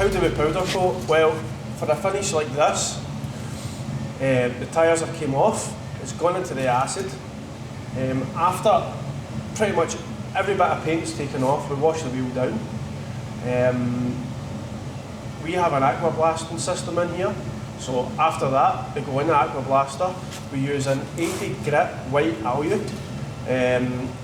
how do we powder coat? Well, for a finish like this, the tyres have came off, it's gone into the acid. After pretty much every bit of paint's taken off, we wash the wheel down. We have an aqua blasting system in here, so after that, we go in the aqua blaster, we use an 80 grit white alloy,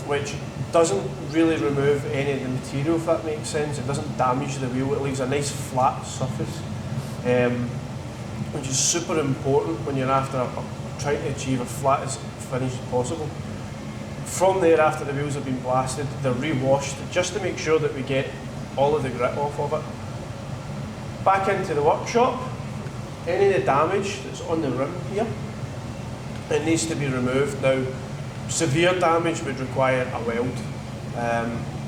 which doesn't really remove any of the material, if that makes sense. It doesn't damage the wheel, it leaves a nice flat surface, which is super important when you're after trying to achieve a flattest finish as possible. From there, after the wheels have been blasted, they're re-washed just to make sure that we get all of the grit off of it. Back into the workshop, any of the damage that's on the rim here, it needs to be removed. Now, severe damage would require a weld,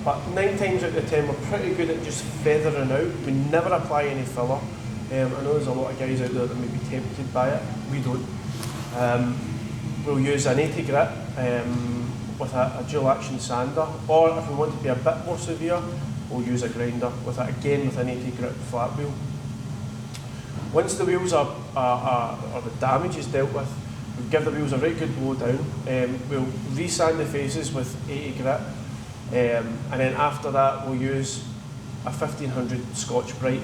but 9 times out of 10 we're pretty good at just feathering out. We never apply any filler. I know there's a lot of guys out there that may be tempted by it. We don't. We'll use an 80 grit with a dual action sander, or if we want to be a bit more severe, we'll use a grinder with it, again with an 80 grit flat wheel. Once the wheels or the damage is dealt with, we'll give the wheels a right good blow down. We'll resand the faces with 80 grit, and then after that we'll use a 1500 Scotch Brite.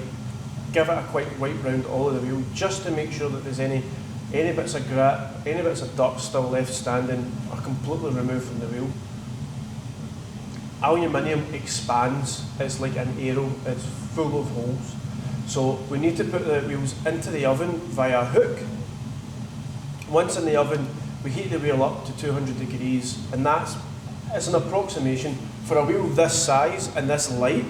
Give it a quick wipe round all of the wheel just to make sure that there's any bits of grit, any bits of dirt still left standing are completely removed from the wheel. Aluminium expands, it's like an arrow, it's full of holes. So we need to put the wheels into the oven via a hook. Once in the oven, we heat the wheel up to 200 degrees, and that's an approximation for a wheel this size and this light,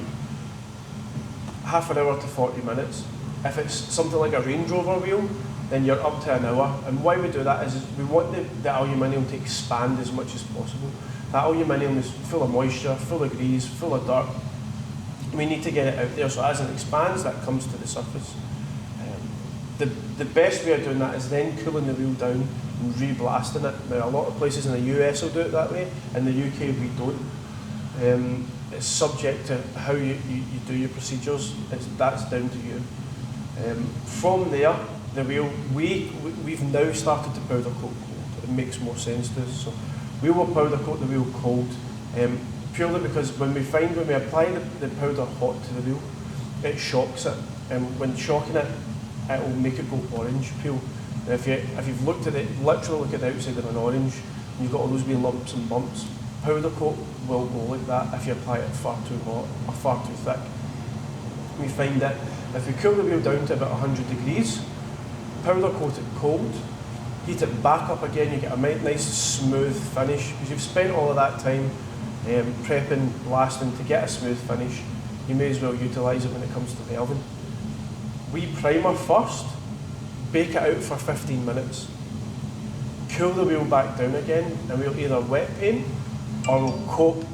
half an hour to 40 minutes. If it's something like a Range Rover wheel, then you're up to an hour. And why we do that is we want the aluminium to expand as much as possible. That aluminium is full of moisture, full of grease, full of dirt. We need to get it out there, so as it expands, that comes to the surface. The best way of doing that is then cooling the wheel down and re-blasting it. Now, a lot of places in the US will do it that way. In the UK, we don't. It's subject to how you do your procedures. That's down to you. From there, the wheel, we've now started to powder coat cold. It makes more sense to us. So we will powder coat the wheel cold, purely because when we apply the powder hot to the wheel, it shocks it. And when shocking it, it will make it go orange peel. Now if you've looked at it, literally look at the outside of an orange, and you've got all those wee lumps and bumps, powder coat will go like that if you apply it far too hot or far too thick. We find that if we cool the wheel down to about 100 degrees, powder coat it cold, heat it back up again, you get a nice smooth finish. Because you've spent all of that time prepping, blasting to get a smooth finish, you may as well utilise it when it comes to the oven. We primer first, bake it out for 15 minutes, cool the wheel back down again, and we'll either wet paint or we'll coat,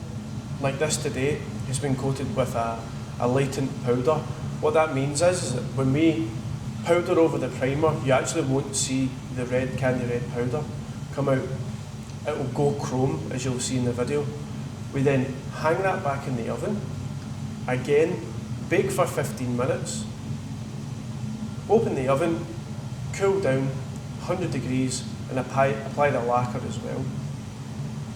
like this today, it's been coated with a latent powder. What that means is that when we powder over the primer, you actually won't see the red, candy red powder come out. It will go chrome, as you'll see in the video. We then hang that back in the oven, again, bake for 15 minutes, open the oven, cool down, 100 degrees, and apply the lacquer as well.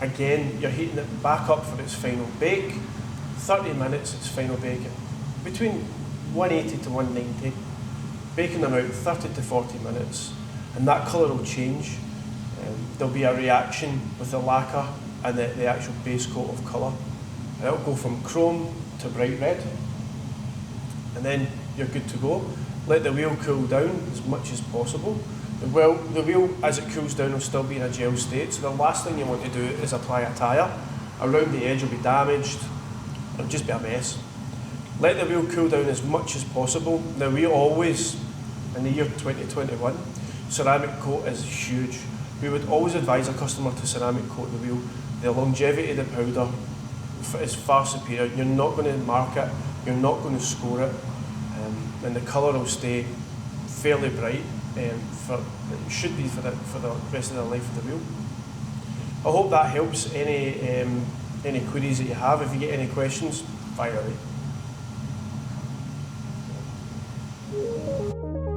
Again, you're heating it back up for its final bake, 30 minutes its final bake, between 180 to 190, baking them out 30 to 40 minutes, and that colour will change. There'll be a reaction with the lacquer and the actual base coat of colour, and it'll go from chrome to bright red, and then you're good to go. Let the wheel cool down as much as possible. The wheel, as it cools down, will still be in a gel state, so the last thing you want to do is apply a tyre. Around the edge will be damaged, it'll just be a mess. Let the wheel cool down as much as possible. Now we always, in the year 2021, ceramic coat is huge. We would always advise a customer to ceramic coat the wheel. The longevity of the powder is far superior. You're not going to mark it, you're not going to score it, and the colour will stay fairly bright. It should be for the rest of the life of the wheel. I hope that helps. Any queries that you have, if you get any questions, fire away. it.